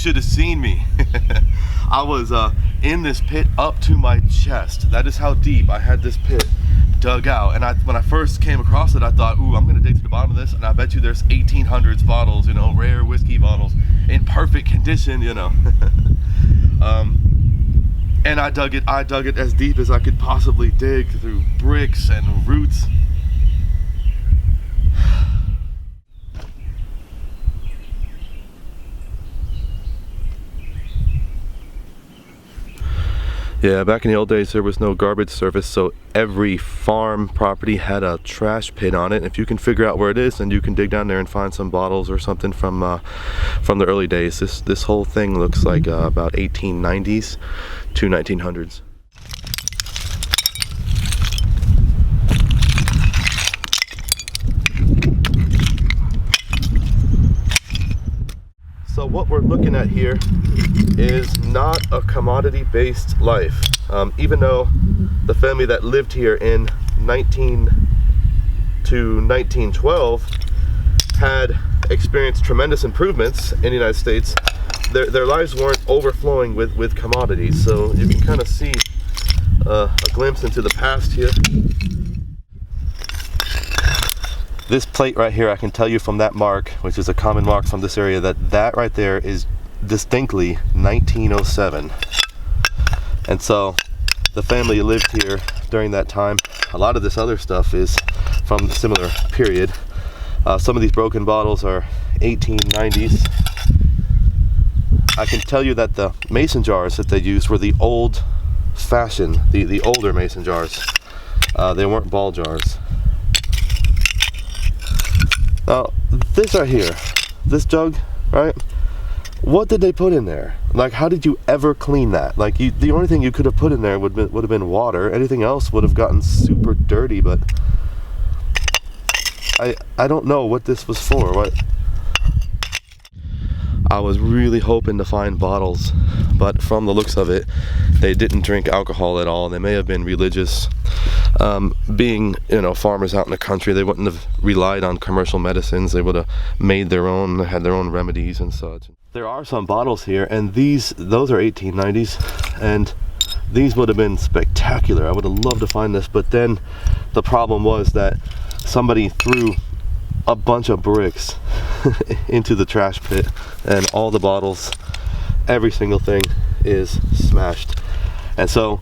should have seen me. I was in this pit up to my chest. That is how deep I had this pit dug out. And when I first came across it, I thought, ooh, I'm gonna dig to the bottom of this, and I bet you there's 1800s bottles, you know, rare whiskey bottles in perfect condition, you know. And I dug it as deep as I could possibly dig, through bricks and roots. Yeah, back in the old days there was no garbage service, so every farm property had a trash pit on it. And if you can figure out where it is, then you can dig down there and find some bottles or something from the early days. This whole thing looks like about 1890s to 1900s. So what we're looking at here is not a commodity-based life. Even though the family that lived here in 19 to 1912 had experienced tremendous improvements in the United States, their lives weren't overflowing with commodities. So you can kind of see a glimpse into the past here. This plate right here, I can tell you from that mark, which is a common mark from this area, that right there is distinctly 1907. And so the family lived here during that time. A lot of this other stuff is from a similar period. Some of these broken bottles are 1890s. I can tell you that the mason jars that they used were the old fashioned, the older mason jars. They weren't ball jars. Now, this right here, this jug, right? What did they put in there? Like, how did you ever clean that? Like, the only thing you could have put in there would have been water. Anything else would have gotten super dirty. But I don't know what this was for. What? I was really hoping to find bottles, but from the looks of it, they didn't drink alcohol at all. They may have been religious. Being, you know, farmers out in the country, they wouldn't have relied on commercial medicines. They would have made their own, had their own remedies and such. There are some bottles here, and those are 1890s, and these would have been spectacular. I would have loved to find this, but then the problem was that somebody threw a bunch of bricks into the trash pit, and all the bottles, every single thing is smashed. And so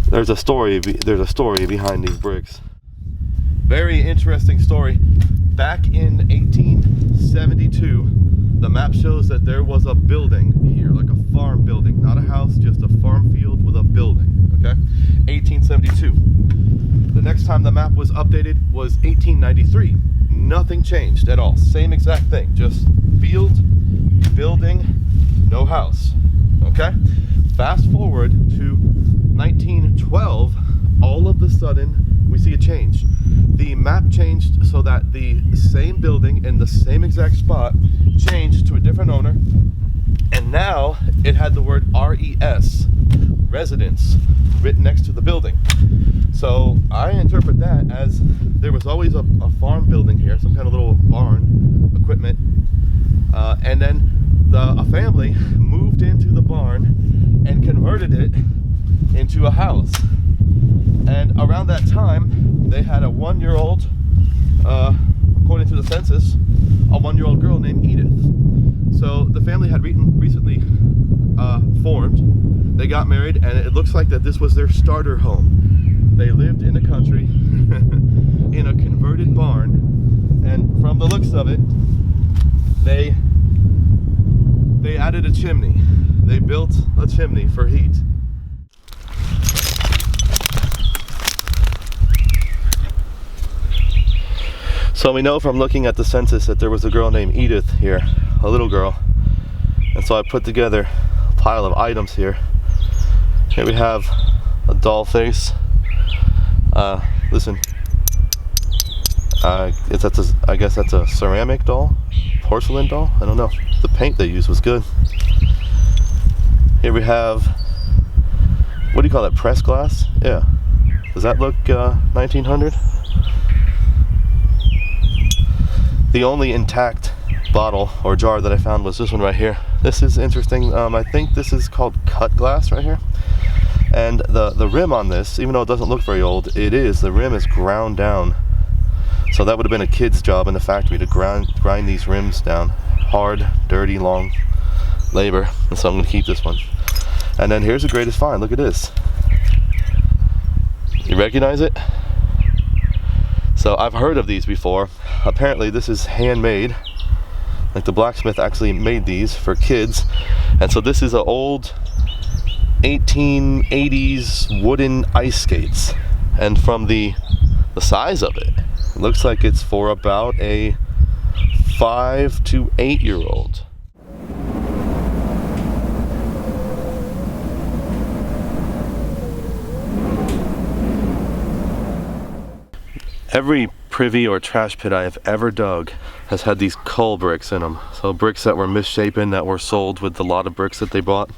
there's a story behind these bricks. Very interesting story. Back in 1872, the map shows that there was a building here, like a farm building, not a house, just a farm field with a building, okay? 1872. The next time the map was updated was 1893. Nothing changed at all. Same exact thing, just field, building, no house, okay? Fast forward to 1912, all of a sudden we see a change. The map changed so that the same building in the same exact spot changed to a different owner, and now it had the word RES, residence, written next to the building. So I interpret that as there was always a farm building here, some kind of little barn, equipment, and then a family moved into the barn and converted it into a house. And around that time, they had a 1-year-old, according to the census, a 1-year-old girl named Edith. So the family had recently formed. They got married, and it looks like that this was their starter home. They lived in the country in a converted barn, and from the looks of it, they added a chimney. They built a chimney for heat. So we know from looking at the census that there was a girl named Edith here, a little girl. And so I put together a pile of items here. Here we have a doll face. Listen, I guess that's a ceramic doll, porcelain doll, I don't know. The paint they used was good. Here we have, what do you call that, pressed glass? Yeah. Does that look 1900? The only intact bottle or jar that I found was this one right here. This is interesting. I think this is called cut glass right here. And the rim on this, even though it doesn't look very old, the rim is ground down. So that would have been a kid's job in the factory to grind these rims down. Hard, dirty, long labor. And so I'm going to keep this one. And then here's the greatest find. Look at this. You recognize it? So I've heard of these before. Apparently this is handmade. Like the blacksmith actually made these for kids. And so this is an old 1880s wooden ice skates. And from the size of it, it looks like it's for about a 5 to 8 year old. Every privy or trash pit I have ever dug has had these cull bricks in them. So bricks that were misshapen, that were sold with the lot of bricks that they bought.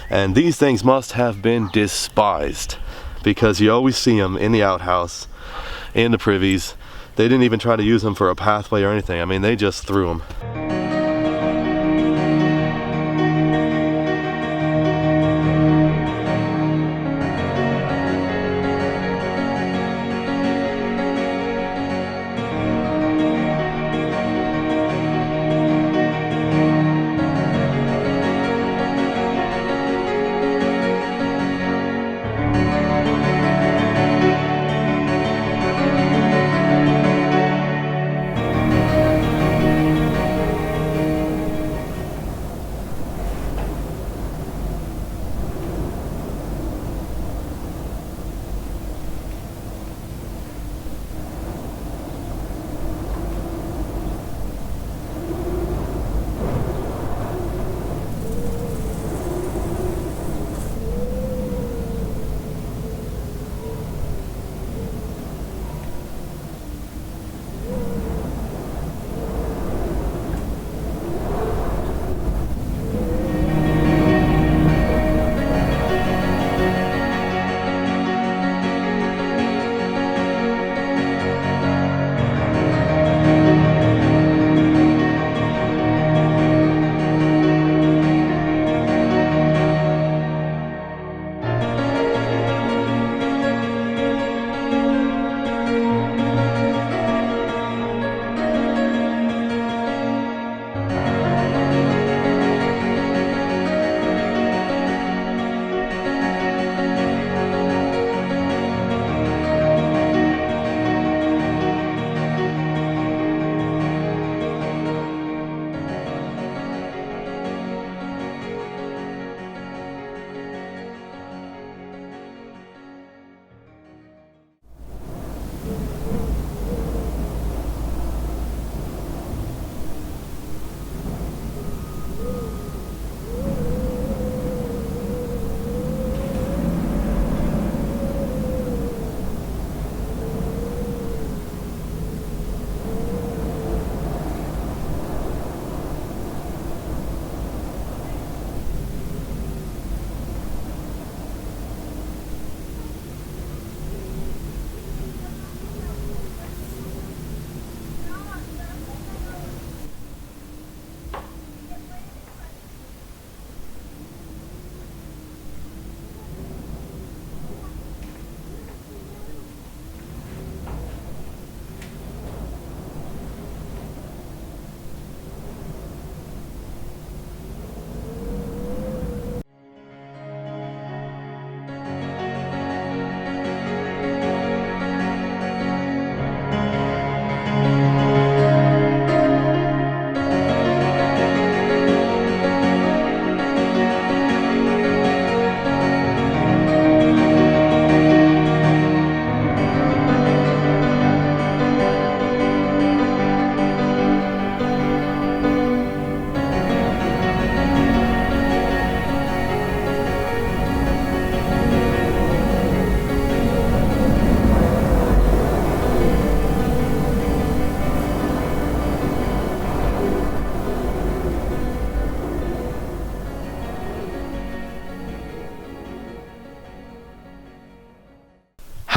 And these things must have been despised, because you always see them in the outhouse, in the privies. They didn't even try to use them for a pathway or anything. I mean, they just threw them.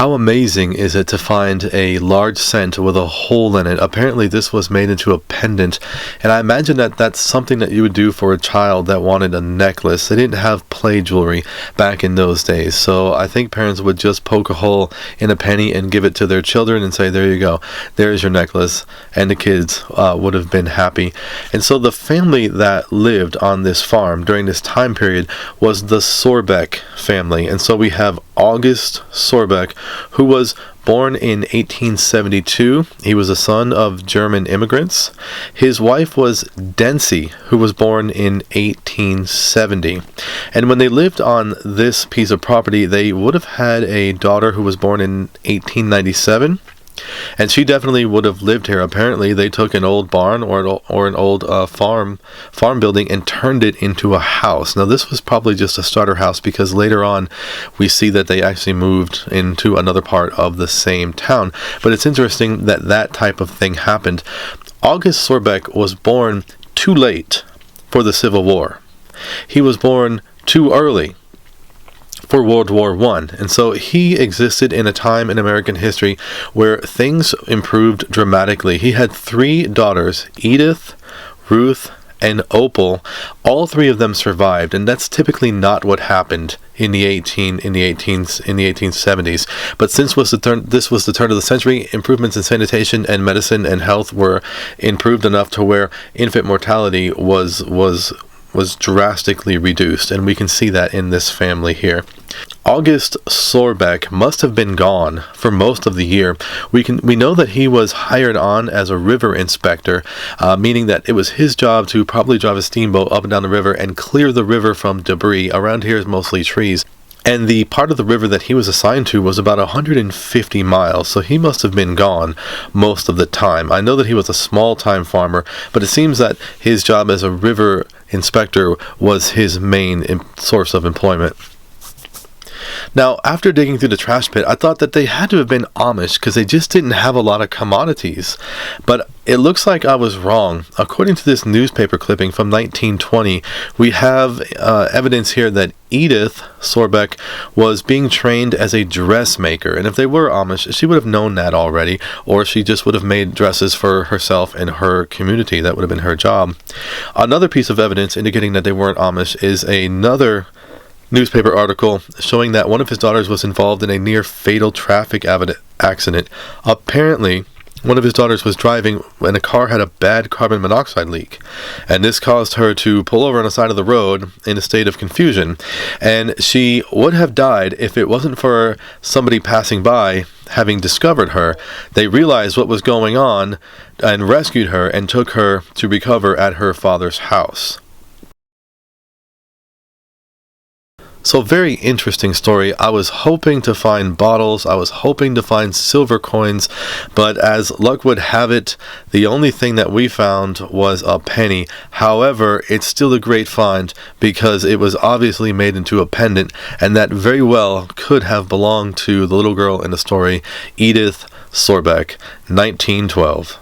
How amazing is it to find a large cent with a hole in it? Apparently this was made into a pendant, and I imagine that that's something that you would do for a child that wanted a necklace. They didn't have play jewelry back in those days, so I think parents would just poke a hole in a penny and give it to their children and say, there you go, there's your necklace, and the kids would have been happy. And so the family that lived on this farm during this time period was the Sorbeck family. And so we have August Sorbeck, who was born in 1872. He was a son of German immigrants. His wife was Dency, who was born in 1870. And when they lived on this piece of property, they would have had a daughter who was born in 1897. And she definitely would have lived here. Apparently, they took an old barn or an old farm building and turned it into a house. Now, this was probably just a starter house, because later on we see that they actually moved into another part of the same town. But it's interesting that that type of thing happened. August Sorbeck was born too late for the Civil War. He was born too early for World War I. And so he existed in a time in American history where things improved dramatically. He had 3 daughters, Edith, Ruth, and Opal. All 3 of them survived, and that's typically not what happened in the 1870s. But since this was the turn of the century, improvements in sanitation and medicine and health were improved enough to where infant mortality was drastically reduced, and we can see that in this family here. August Sorbeck must have been gone for most of the year. We know that he was hired on as a river inspector, meaning that it was his job to probably drive a steamboat up and down the river and clear the river from debris. Around here is mostly trees. And the part of the river that he was assigned to was about 150 miles, so he must have been gone most of the time. I know that he was a small-time farmer, but it seems that his job as a river inspector was his main source of employment. Now, after digging through the trash pit, I thought that they had to have been Amish, because they just didn't have a lot of commodities. But it looks like I was wrong. According to this newspaper clipping from 1920, we have evidence here that Edith Sorbeck was being trained as a dressmaker. And if they were Amish, she would have known that already, or she just would have made dresses for herself and her community. That would have been her job. Another piece of evidence indicating that they weren't Amish is another newspaper article showing that one of his daughters was involved in a near fatal traffic accident. Apparently, one of his daughters was driving when a car had a bad carbon monoxide leak, and this caused her to pull over on the side of the road in a state of confusion, and she would have died if it wasn't for somebody passing by having discovered her. They realized what was going on and rescued her and took her to recover at her father's house. So, very interesting story. I was hoping to find bottles, I was hoping to find silver coins, but as luck would have it, the only thing that we found was a penny. However, it's still a great find because it was obviously made into a pendant, and that very well could have belonged to the little girl in the story, Edith Sorbeck, 1912.